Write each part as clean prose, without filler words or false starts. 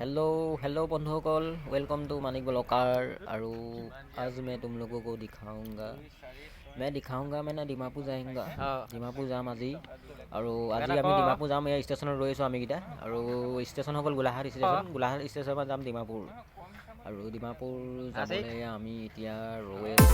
Hello hello बंधुসকল welcome to Manik blogger. और आज मैं तुम लोगों को दिखाऊंगा मैंने डिमापुर जाएंगा डिमापुर जाम আজি আৰু আজি আমি ডিমাপুৰ যাম। এই ষ্টেচনত ৰৈ আছোঁ আমিকেইটা আৰু ষ্টেচন হ'ল গোলাঘাট ষ্টেচনৰ পৰা যাম ডিমাপুৰ। আৰু ডিমাপুৰ যাবলৈ আমি এতিয়া ৰৈ আছোঁ।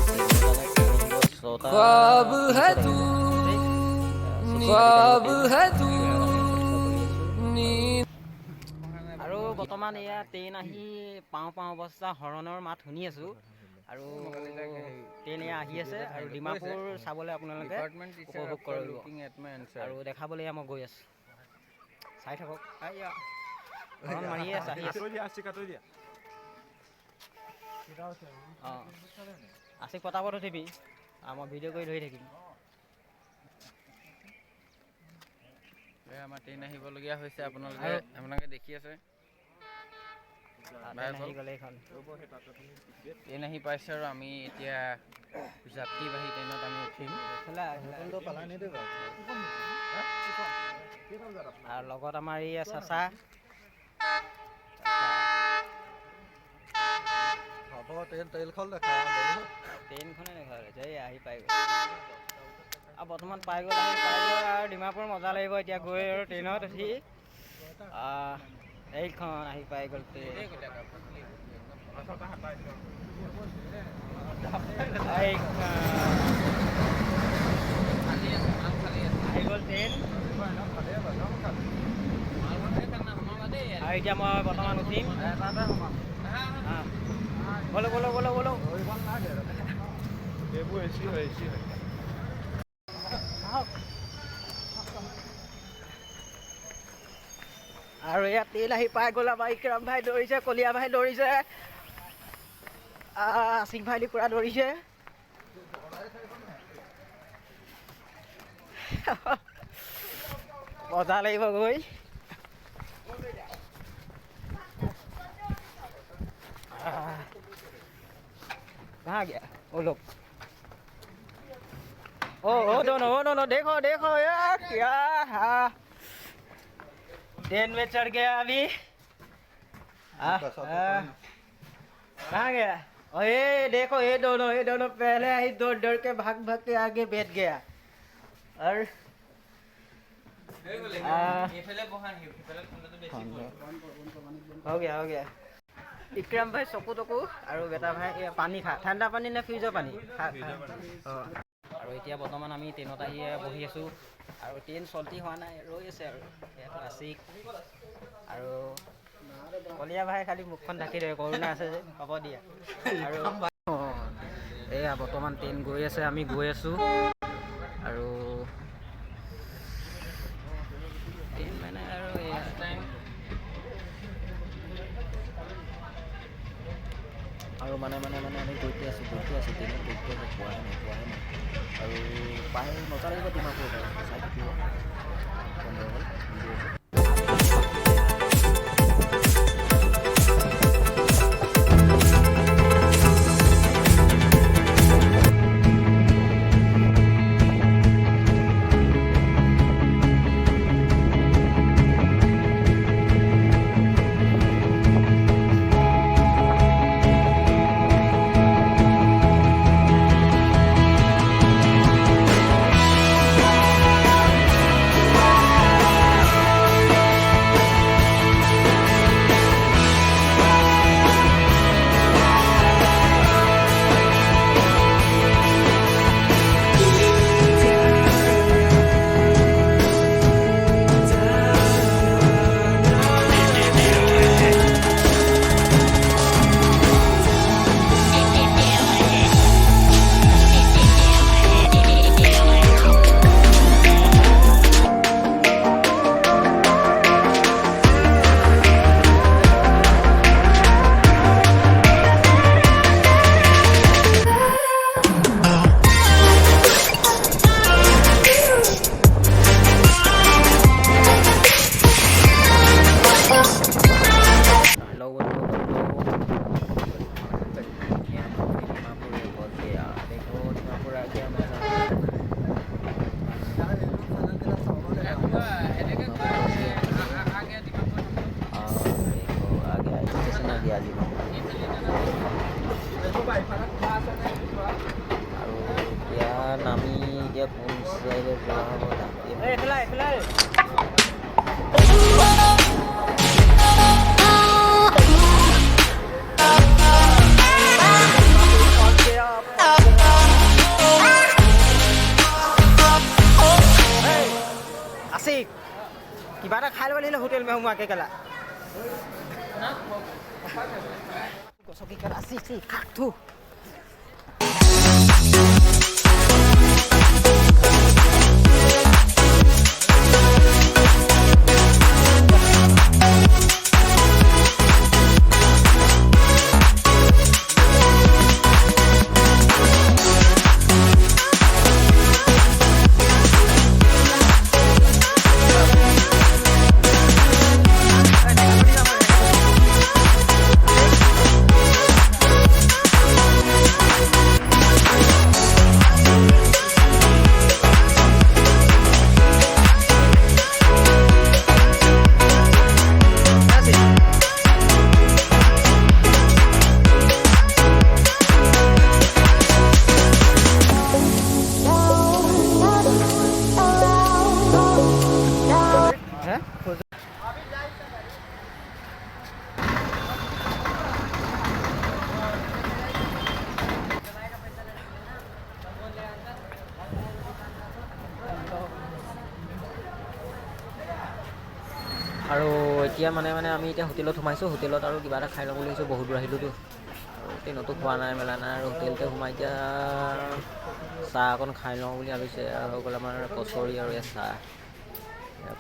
আৰু বৰ্তমান এয়া ট্ৰেইন আহি পাওঁ অৱস্থা হৰণৰ মাত শুনি আছোঁ আৰু ট্ৰেইন এয়া আহি আছে আৰু ডিমাপুৰ চাবলৈ আপোনালোকে উপভোগ কৰিব আৰু দেখাবলৈ মই গৈ আছোঁ। চাই থাকক হৰণ মাৰিয়ে আছে আহি আছে। অঁ আছিক পতাপত উঠিবি মই ভিডিঅ' কৰি ধৰি থাকিম। আমাৰ ট্ৰেইন আহিবলগীয়া হৈছে আপোনালোকে দেখি আছে। ট্ৰেইন আহি পাইছে আৰু আমি এতিয়া যাত্ৰীবাহী ট্ৰেইনত আমি উঠিম। আৰু লগত আমাৰ এই চাচা ট্ৰেইনখনে দেখা আহি পাই গ'ল আৰু বৰ্তমান পাই গ'ল আৰু ডিমাপুৰ মজা লাগিব এতিয়া গৈ আৰু ট্ৰেইনত উঠি এইখন আহি পাই গ'ল ট্ৰেইন। আহি গ'ল ট্ৰেইন আৰু এতিয়া মই বৰ্তমান উঠিম। বলো আৰু ইয়াত ট্ৰেইন আহি পাই গ'ল। আমাৰ ইকৰাম ভাই দৌৰিছে, কলিয়া ভাই দৌৰিছে, আছিক ভাই পুৰা দৌৰিছে। মজা লাগিব গৈ। कहाँ गया वो लोग? ओ दोनों देखो यार क्या ट्रेन में चढ़ गया अभी। कहाँ गया? ये देखो ये दोनों पहले ही दौड़ के भाग के आगे बैठ गया। और हो गया इकराम भाई चकु तकु और बेटा भाई पानी खा ঠাণ্ডা পানী নে ফ্ৰিজৰ পানী খা। আৰু এতিয়া বৰ্তমান আমি ট্ৰেইনত আহি বহি আছোঁ আৰু ট্ৰেইন চলতি হোৱা নাই, ৰৈ আছে আৰু ইয়াত আছিক আৰু কলিয়া ভাই খালি মুখখন ঢাকি দিয়ে, কৰোণা আছে যে হ'ব দিয়া। আৰু এয়া বৰ্তমান ট্ৰেইন গৈ আছে, আমি গৈ আছোঁ আৰু ট্ৰেইন মানে আৰু আৰু মানে আমি গৈতে আছোঁ ট্ৰেইনত গৈতে আছোঁ, পোৱাই নাই আৰু পাই মজা লাগিব ডিমাপুৰ চাই থাকিব বন্ধ হ'ল ভিডিঅ'টো। এতিয়া ডিমাপুৰ। আৰু এতিয়া নামি এতিয়া কোন চাইডে যোৱা হ'ব তাকে আছে কিবা এটা খাই ল'ব লাগিলে হোটেল মে সোমোৱাকে কেলা গছকি কেলা আছে খাকটো আৰু এতিয়া মানে আমি এতিয়া হোটেলত সোমাইছোঁ হোটেলত আৰু কিবা এটা খাই ল'ম বুলি ভাবিছোঁ বহুত দূৰ আহিলোঁতো আৰু ট্ৰেইনতো খোৱা নাই মেলা নাই আৰু হোটেলতে সোমাই এতিয়া চাহ অকণ খাই লওঁ বুলি ভাবিছে আৰু হৈ গ'ল আমাৰ কচৰি আৰু চাহ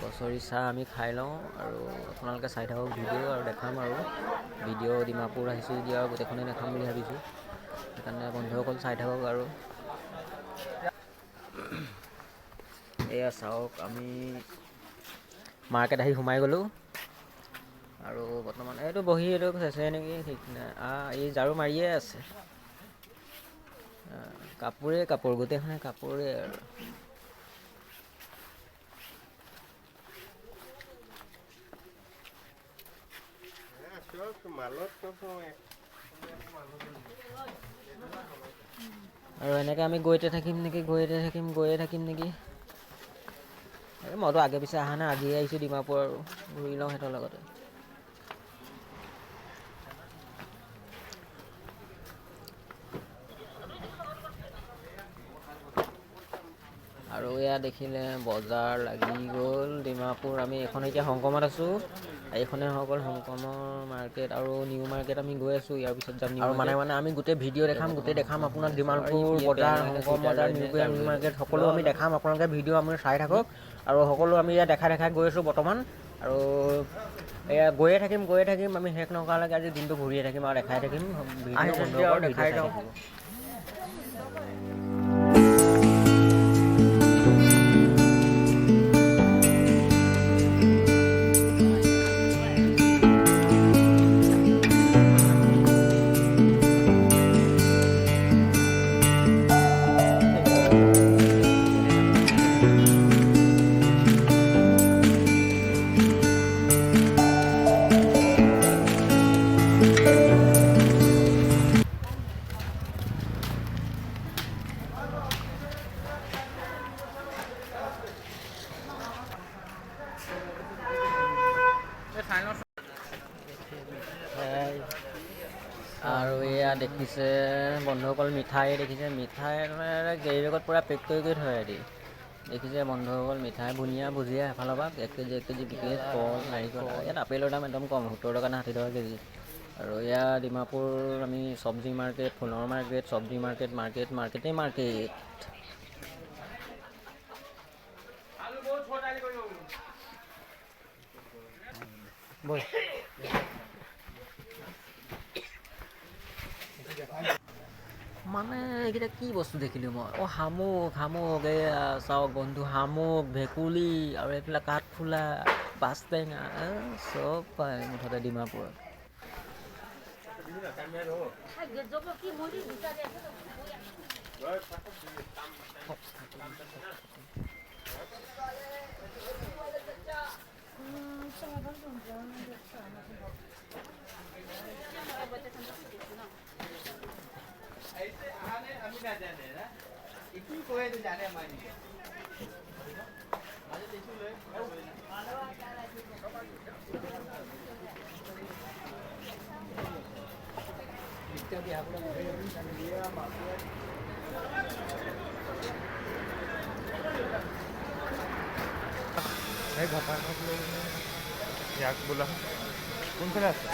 কচৰি চাহ আমি খাই লওঁ আৰু আপোনালোকে চাই থাকক ভিডিঅ' আৰু দেখাম আৰু ভিডিঅ' ডিমাপুৰ আহিছোঁ যদি আৰু গোটেইখনেই দেখাম বুলি ভাবিছোঁ সেইকাৰণে বন্ধুসকল চাই থাকক আৰু এয়া চাওক আমি মাৰ্কেট আহি সোমাই গ'লোঁ আৰু বৰ্তমান এইটো বহি এইটো চেচে নেকি ঠিক নাই এই ঝাৰু মাৰিয়ে আছে কাপোৰ গোটেইখনে কাপোৰে আৰু আৰু এনেকৈ আমি গৈতে থাকিম নেকি গৈয়ে থাকিম নেকি মইতো আগে পিছে অহা নাই আজিয়ে আহিছোঁ ডিমাপুৰ আৰু ঘূৰি লওঁ সিহঁতৰ লগতে আৰু এয়া দেখিলে বজাৰ লাগি গ'ল ডিমাপুৰ আমি এখন এতিয়া হংকঙত আছোঁ এইখনে হৈ গ'ল হংকঙৰ মাৰ্কেট আৰু নিউ মাৰ্কেট আমি গৈ আছোঁ ইয়াৰ পিছত যাম আৰু মানে আমি গোটেই ভিডিঅ' দেখাম আপোনাক ডিমাপুৰ বজাৰ হংকং বজাৰ নিউ মাৰ্কেট সকলো আমি দেখাম আপোনালোকে ভিডিঅ' আমি চাই থাকক আৰু সকলো আমি ইয়াত দেখাই গৈ আছোঁ বৰ্তমান আৰু এয়া গৈয়ে থাকিম আমি শেষ নকৰালৈকে আজি দিনটো ঘূৰিয়ে থাকিম আৰু দেখাই থাকিম ভিডিঅ' দেখাই থাকিব আৰু এয়া দেখিছে বন্ধুসকল মিঠাই দেখিছে মিঠাই কেৰিবেগত পূৰা পেক কৰি থয় দি দেখিছে বন্ধুসকল মিঠাই বুনিয়া ভুজিয়া এফালৰ পৰা 1 কেজি বিকেট কল নাৰিকল ইয়াত আপেলৰ দাম একদম কম 70 টকা নে 60 টকা কেজি আৰু এয়া ডিমাপুৰ আমি চব্জি মাৰ্কেট ফুলৰ মাৰ্কেট চব্জি মাৰ্কেটেই মাৰ্কেট মানে এইকেইটা কি বস্তু দেখিলোঁ মই শামুক এয়া চাওক বন্ধু শামুক ভেকুলী আৰু এইফালে কাঠফুলা বাছ টেঙা চব পায় মুঠতে ডিমাপুৰত याक बोला कोणकडे असतं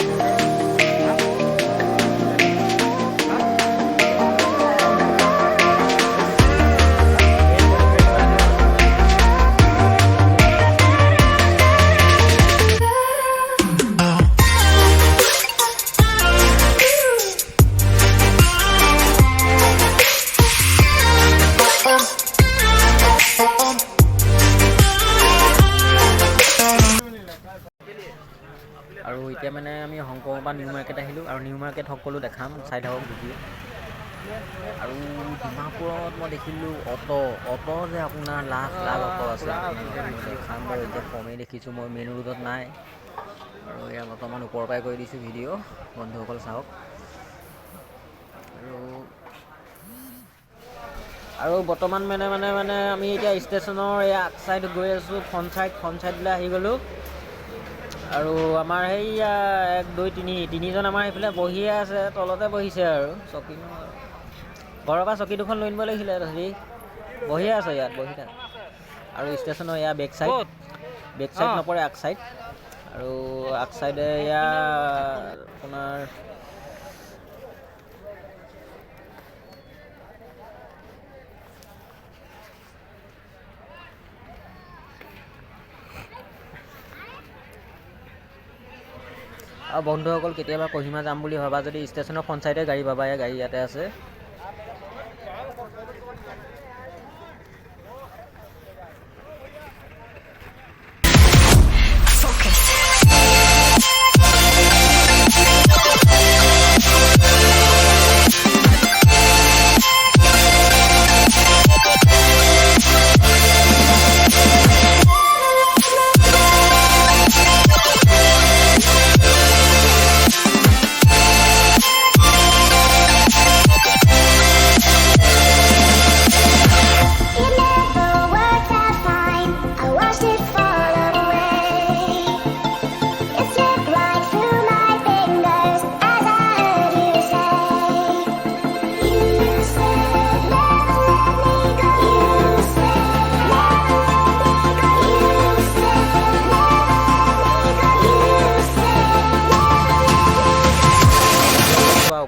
আৰু এতিয়া মানে আমি হংকঙৰ পৰা নিউ মাৰ্কেট আহিলোঁ আৰু নিউ মাৰ্কেট সকলো দেখাম চাই থাকক ভিডিঅ'। আৰু ডিমাপুৰত মই দেখিলোঁ অট' যে আপোনাৰ লাখ অট' আছে দেখাম বাৰু। এতিয়া কমেই দেখিছোঁ, মই মেইন ৰোডত নাই আৰু এয়া বৰ্তমান ওপৰৰ পৰাই কৰি দিছোঁ ভিডিঅ', বন্ধুসকল চাওক। আৰু বৰ্তমান মানে আমি এতিয়া ষ্টেচনৰ এই আগ চাইড গৈ আছোঁ, ফ্ৰণ্ট চাইডলৈ আহি গ'লোঁ। আৰু আমাৰ সেইয়া 1 2 3 তিনিজন আমাৰ সেইফালে বহিয়ে আছে, তলতে বহিছে আৰু চকী ঘৰৰ পৰা চকী দুখন লৈ নিব লাগিছিলে, হেৰি বহিয়ে আছে ইয়াত, বহি থাক। আৰু ষ্টেচনৰ এয়া বেক চাইড নপৰে, আগ চাইড। আৰু আগ চাইডে এয়া আপোনাৰ আৰু বন্ধুসকল কেতিয়াবা কহিমা যাম বুলি ভাবা যদি ষ্টেচনৰ ফ্ৰণ্ট চাইডে গাড়ী পাবা, গাড়ী ইয়াতে আছে।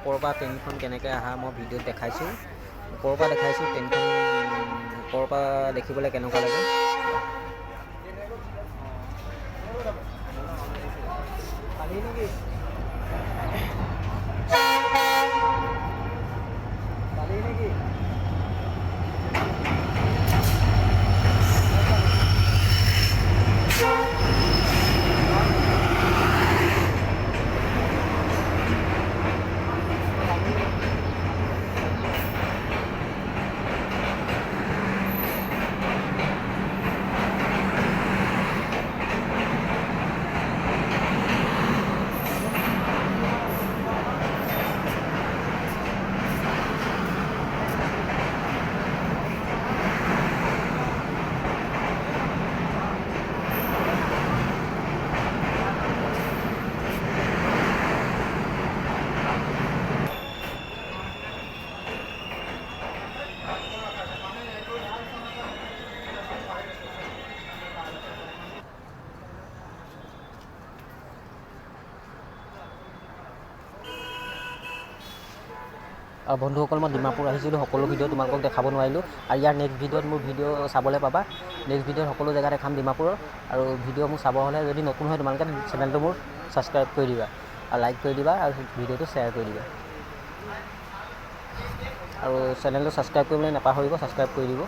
ওপৰৰ পৰা ট্ৰেইনখন কেনেকৈ অহা মই ভিডিঅ'ত দেখাইছোঁ, ওপৰৰ পৰা দেখাইছোঁ ট্ৰেইনখন ওপৰৰ পৰা দেখিবলৈ কেনেকুৱা লাগে। আৰু বন্ধুসকল মই ডিমাপুৰ আহিছিলোঁ, সকলো ভিডিঅ' তোমালোকক দেখাব নোৱাৰিলোঁ। আৰু ইয়াৰ নেক্সট ভিডিঅ'ত মোৰ ভিডিঅ' চাবলৈ পাবা। নেক্সট ভিডিঅ'ত সকলো জেগা দেখাম ডিমাপুৰৰ। আৰু ভিডিঅ' মোৰ চাব হ'লে যদি নতুন হয় তোমালোকে চেনেলটো মোৰ ছাবস্ক্ৰাইব কৰি দিবা আৰু লাইক কৰি দিবা আৰু ভিডিঅ'টো শ্বেয়াৰ কৰি দিবা। আৰু চেনেলটো ছাবস্ক্ৰাইব কৰিবলৈ নাপাহৰিব, ছাবস্ক্ৰাইব কৰি দিব।